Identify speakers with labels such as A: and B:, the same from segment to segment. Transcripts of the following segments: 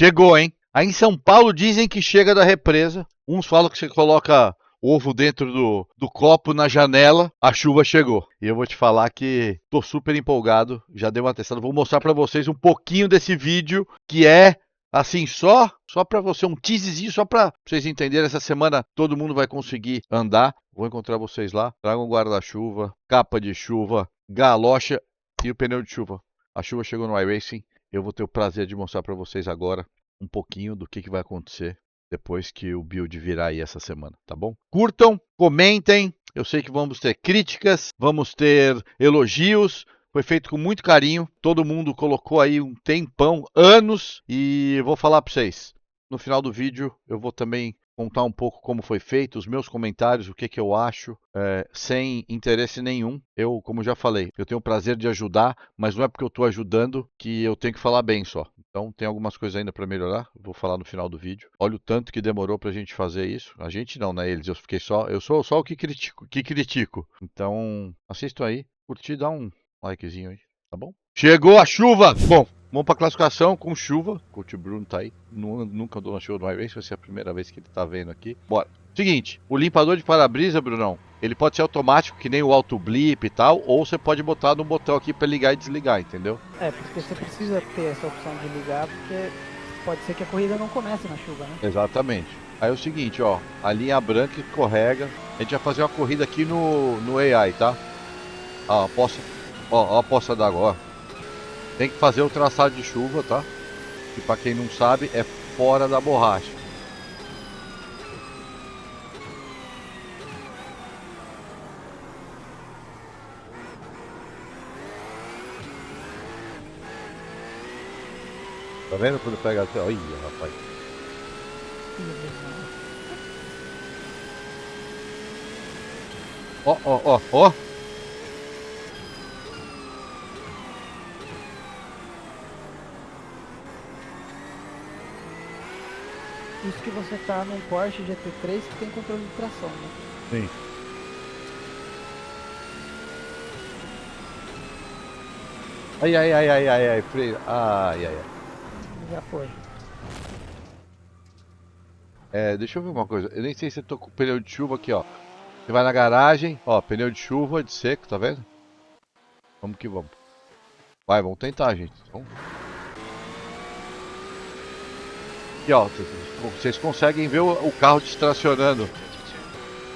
A: Chegou, hein? Aí em São Paulo dizem que chega da represa. Uns falam que você coloca ovo dentro do copo na janela, a chuva chegou. E eu vou te falar que tô super empolgado, já dei uma testada. Vou mostrar pra vocês um pouquinho desse vídeo, que é assim, só para você, um teaserzinho, só para vocês entenderem. Essa semana todo mundo vai conseguir andar. Vou encontrar vocês lá. Tragam guarda-chuva, capa de chuva, galocha e o pneu de chuva. A chuva chegou no iRacing. Eu vou ter o prazer de mostrar para vocês agora um pouquinho do que vai acontecer depois que o build virar aí essa semana, tá bom? Curtam, comentem. Eu sei que vamos ter críticas, vamos ter elogios. Foi feito com muito carinho. Todo mundo colocou aí um tempão, anos. E eu vou falar para vocês. No final do vídeo eu vou também contar um pouco como foi feito, os meus comentários, o que eu acho, sem interesse nenhum. Eu, como já falei, eu tenho o prazer de ajudar, mas não é porque eu estou ajudando que eu tenho que falar bem só. Então tem algumas coisas ainda para melhorar, vou falar no final do vídeo. Olha o tanto que demorou para a gente fazer isso. A gente não, né? Eles, eu sou só o que critico. Então assistam aí, curtir, dá um likezinho aí, tá bom? Chegou a chuva! Bom, vamos pra classificação com chuva. O coach Bruno tá aí. Nunca andou na chuva do iRace, vai ser a primeira vez que ele tá vendo aqui. Bora. Seguinte, o limpador de para-brisa, Brunão, ele pode ser automático, que nem o auto blip e tal, ou você pode botar no botão aqui pra ligar e desligar, entendeu?
B: Porque você precisa ter essa opção de ligar, porque pode ser que a corrida não comece na chuva, né?
A: Exatamente. Aí é o seguinte, ó, a linha branca escorrega. A gente vai fazer uma corrida aqui no AI, tá? Ó, a poça d'água, ó. Tem que fazer o traçado de chuva, tá? Que pra quem não sabe é fora da borracha. Tá vendo quando pega até? Olha, rapaz. Ó.
B: Isso que você tá num Porsche GT3 que tem controle de tração, né?
A: Sim. Ai, freio. Ai.
B: Já foi.
A: Deixa eu ver uma coisa. Eu nem sei se eu tô com pneu de chuva aqui, ó. Você vai na garagem, ó, pneu de chuva, de seco, tá vendo? Vamos que vamos. Vai, vamos tentar, gente. Vamos. Aqui, ó, vocês conseguem ver o carro distracionando.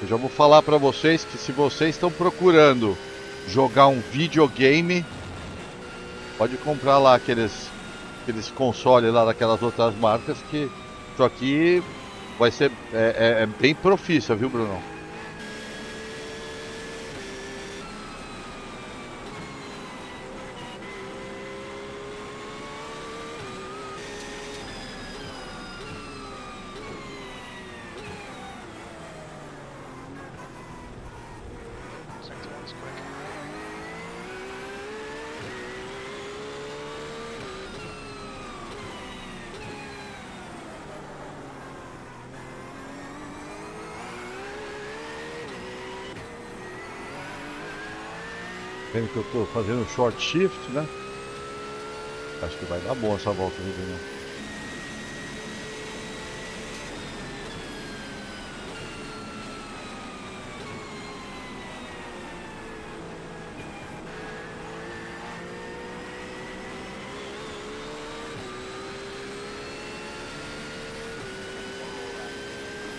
A: Eu já vou falar pra vocês que se vocês estão procurando jogar um videogame, pode comprar lá aqueles consoles lá daquelas outras marcas, que isso aqui vai ser bem profícia, viu, Bruno? Vendo que eu tô fazendo short shift, né? Acho que vai dar bom essa volta, viu, Bruno?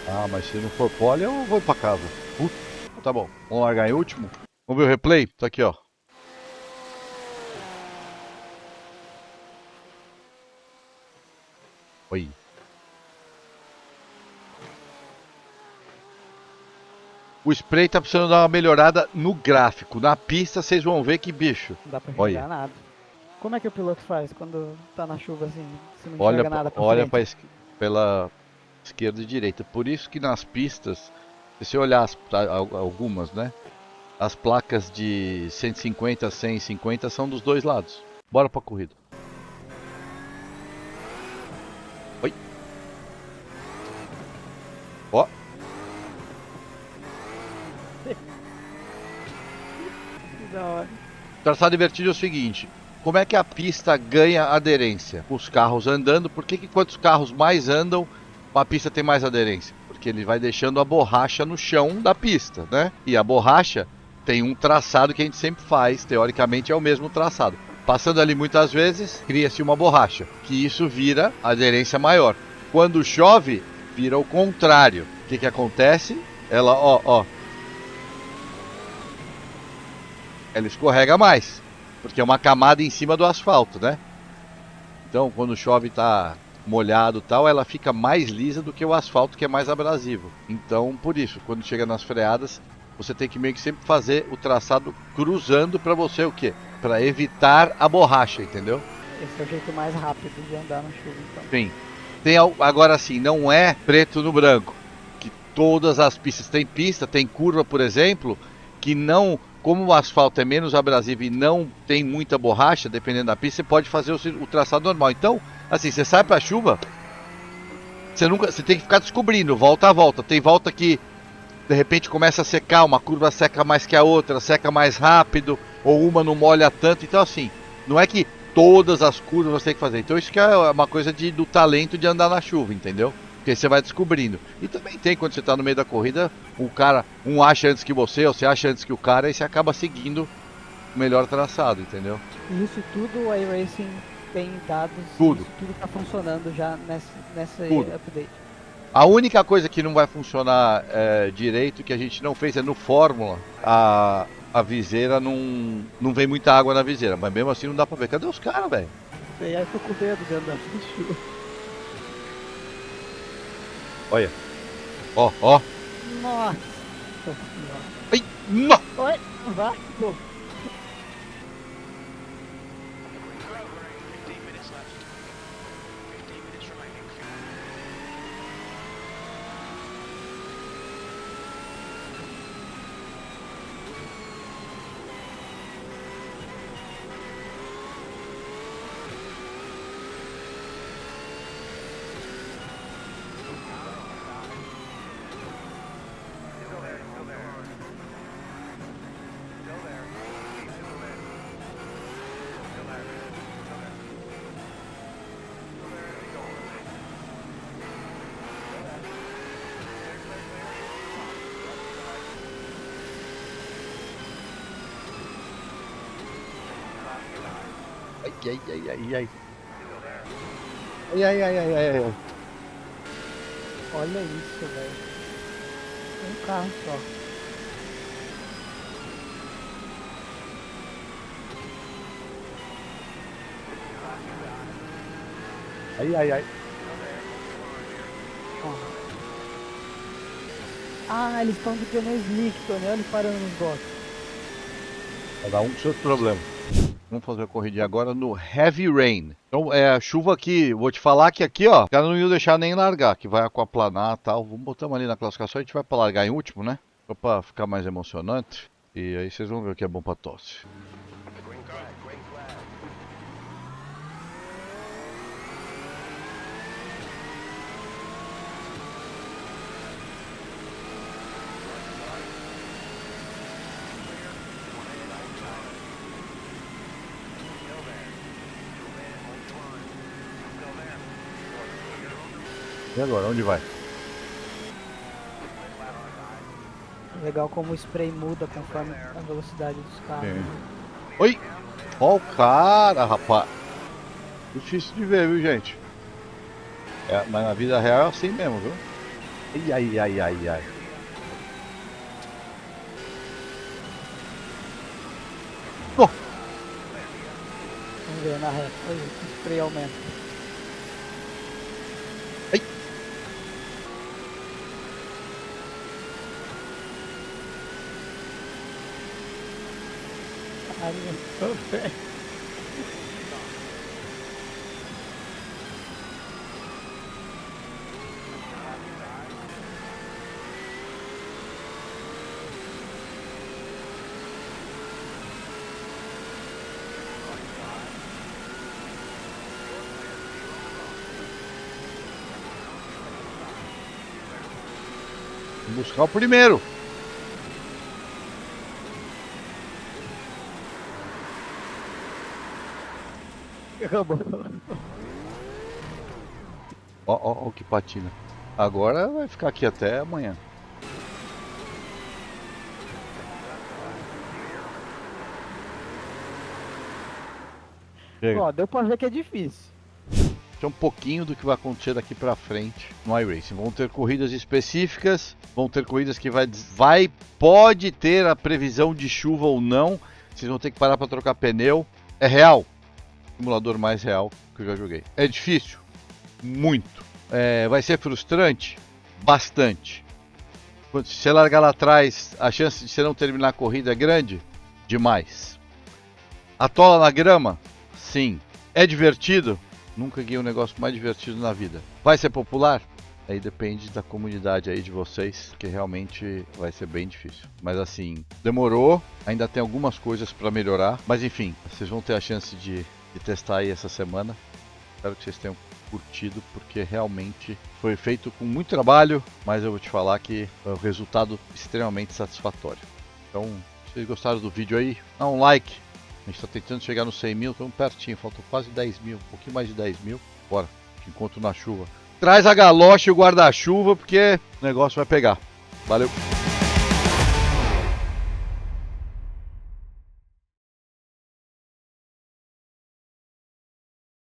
A: Ah, mas se não for pole, eu vou pra casa. Tá bom, vamos largar em último. Vamos ver o replay? Tá aqui, ó. Oi. O spray tá precisando dar uma melhorada no gráfico. Na pista vocês vão ver que bicho.
B: Não dá pra
A: Olha.
B: enxergar nada. Como é que o piloto faz quando tá na chuva assim, se não
A: Olha,
B: enxerga nada pra
A: olha
B: frente?
A: pela esquerda e direita. Por isso que nas pistas, se você olhar algumas, né? As placas de 150 a 150 são dos dois lados. Bora pra corrida. Oi. Ó.
B: Que da hora.
A: Traçado invertido é o seguinte. como é que a pista ganha aderência? Os carros andando. Por que quantos carros mais andam, a pista tem mais aderência? Porque ele vai deixando a borracha no chão da pista, né? E a borracha tem um traçado que a gente sempre faz, teoricamente é o mesmo traçado. Passando ali muitas vezes, cria-se uma borracha, que isso vira aderência maior. Quando chove, vira o contrário. O que acontece? Ela, ela escorrega mais, porque é uma camada em cima do asfalto, né? Então, quando chove tá molhado e tal, ela fica mais lisa do que o asfalto, que é mais abrasivo. Então, por isso, quando chega nas freadas, você tem que meio que sempre fazer o traçado cruzando para você o quê? Para evitar a borracha, entendeu?
B: Esse é o jeito mais rápido de andar na chuva, então.
A: Sim. Agora sim, não é preto no branco. Que todas as pistas tem pista, tem curva, por exemplo, que não, como o asfalto é menos abrasivo e não tem muita borracha, dependendo da pista, você pode fazer o traçado normal. Então, assim, você sai pra chuva, você tem que ficar descobrindo, volta a volta. Tem volta que de repente começa a secar, uma curva seca mais que a outra, seca mais rápido, ou uma não molha tanto. Então, assim, não é que todas as curvas você tem que fazer. Então, isso que é uma coisa do talento de andar na chuva, entendeu? Porque você vai descobrindo. E também tem, quando você está no meio da corrida, um acha antes que você, ou você acha antes que o cara, e você acaba seguindo o melhor traçado, entendeu?
B: E isso tudo o iRacing tem dados,
A: Tudo.
B: Isso tudo está funcionando já nessa update.
A: A única coisa que não vai funcionar direito, que a gente não fez, é no Fórmula. A viseira não vem muita água na viseira, mas mesmo assim não dá pra ver. Cadê os caras, velho?
B: E aí tô com medo de andar na chuva.
A: Olha. Ó.
B: Nossa.
A: Ai, não.
B: Oi, vai, pô.
A: Ai. Ai.
B: Olha isso, velho. Um carro só.
A: Ai.
B: Ah, eles estão de pneu slick, Tony. Olha eles parando nos boxes.
A: Cada um com seus problemas. Vamos fazer a corridinha agora no Heavy Rain. Então, a chuva aqui, vou te falar que aqui, ó, o cara não ia deixar nem largar, que vai aquaplanar e tal. Vamos botar ali na classificação, a gente vai pra largar em último, né? Só pra ficar mais emocionante. E aí vocês vão ver o que é bom pra tosse. E agora, onde vai?
B: Legal como o spray muda conforme a velocidade dos carros.
A: Sim. Oi! Ó o cara, rapaz! Difícil de ver, viu, gente? Mas na vida real é assim mesmo, viu? Ai. Oh.
B: Vamos ver na reta. Olha, o spray aumenta.
A: Ai.
B: Velho.
A: Buscar o primeiro.
B: Acabou.
A: Ó, que patina. Agora vai ficar aqui até amanhã. Chega.
B: Ó, deu pra ver que é difícil.
A: É um pouquinho do que vai acontecer daqui pra frente no iRacing. Vão ter corridas específicas, vão ter corridas que pode ter a previsão de chuva ou não. Vocês vão ter que parar pra trocar pneu. É real. Simulador mais real que eu já joguei. É difícil? Muito. Vai ser frustrante? Bastante. Se você largar lá atrás, a chance de você não terminar a corrida é grande? Demais. Atola na grama? Sim. É divertido? Nunca guiei um negócio mais divertido na vida. Vai ser popular? Aí depende da comunidade aí de vocês, que realmente vai ser bem difícil. Mas assim, demorou, ainda tem algumas coisas para melhorar. Mas enfim, vocês vão ter a chance de testar aí essa semana. Espero que vocês tenham curtido, porque realmente foi feito com muito trabalho, mas eu vou te falar que é um resultado extremamente satisfatório. Então, se vocês gostaram do vídeo aí, dá um like. A gente está tentando chegar nos 100 mil, estamos pertinho, faltam quase 10 mil, um pouquinho mais de 10 mil. Bora, te encontro na chuva. Traz a galocha e o guarda-chuva, porque o negócio vai pegar. Valeu!